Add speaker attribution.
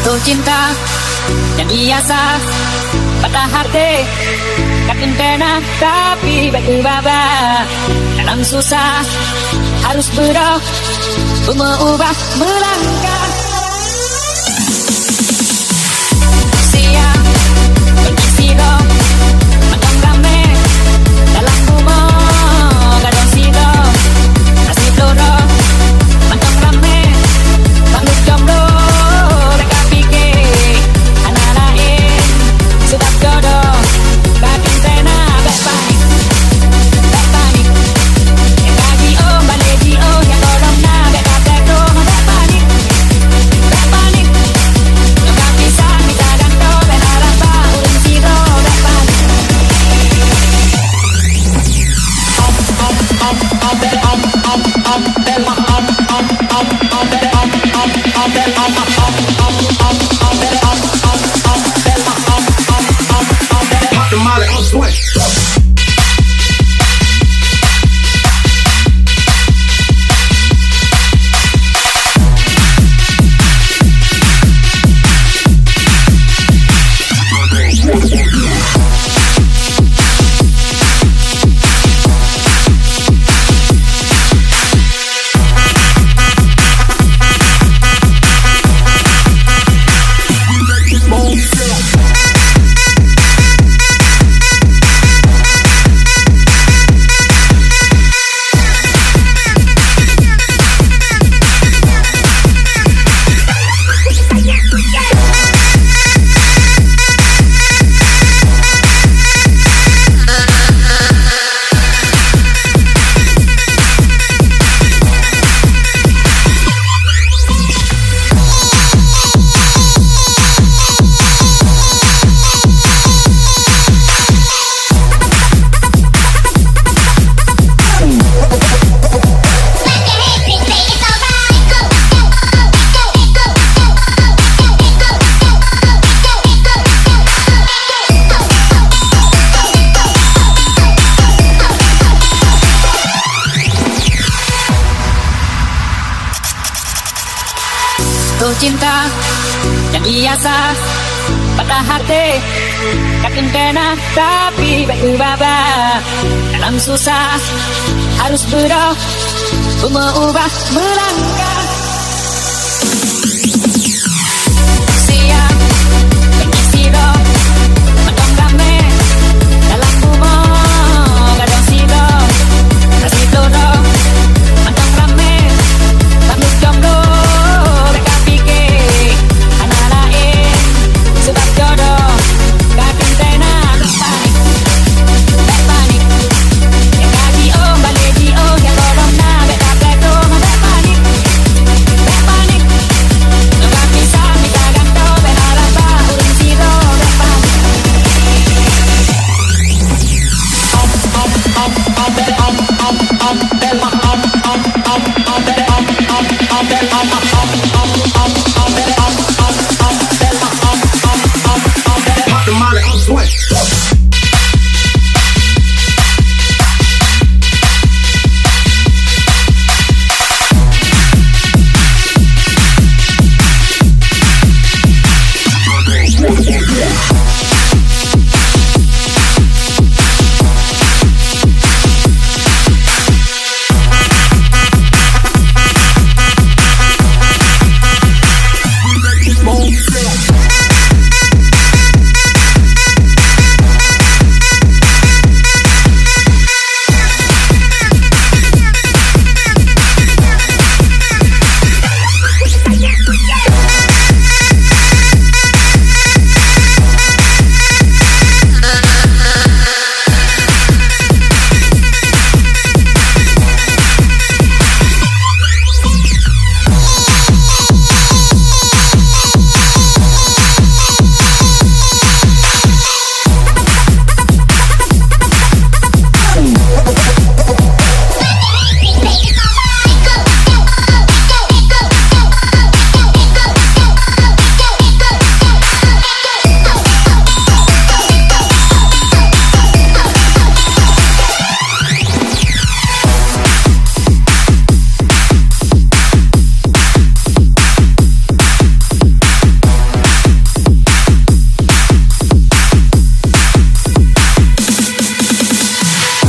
Speaker 1: Jatuh cinta yang biasa, patah hati kadang pernah, tapi batu baba dalam susah harus berdoa mengubah melangkah. Siang berisi dong matang rame dalam rumah gadong sido nasi peloro matang rame bangdut jomblo mereka pikir anak lain sudah jodoh batin pena berpanik yang gaji om balik ji oh yang korong na beka tekro berpanik yang gak bisa minta ganto ben arapa urun siro berpanik. Jatuh cinta yang biasa, patah hati kadang pernah, tapi batu baba dalam susah harus berdoa mengubah melangkah.